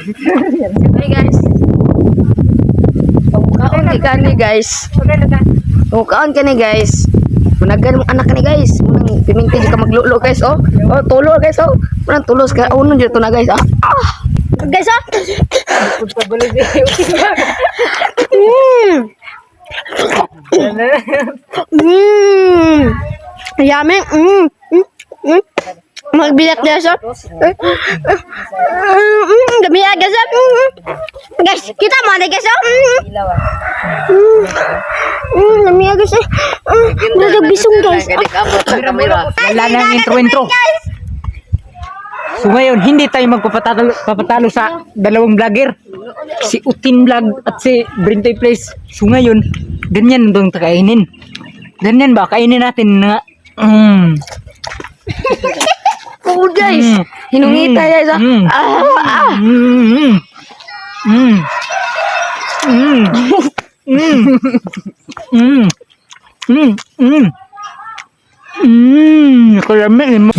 Hey guys. Kaon ka ni guys. Kaon ka ni guys. Munagan mong anak ka ni guys. Munang piminti di ka maglulo guys. Oh, tulo guys. Oh, munang tulos ka. Uno dito na guys. Guys ah. Yummy. Magbilat guys ah. Dami guys ah. Guys, kita mo na guys ah. Dami guys ah. Nagabisong guys. Wala nang intro. So ngayon, hindi tayo magpapatalo sa dalawang vlogger. Si Utin Vlog at si Brintay Place. So ngayon, ganyan doon kainin. Ganyan ba? Kainin natin na... Oh guys, hinungita guys ah. Kalami mo.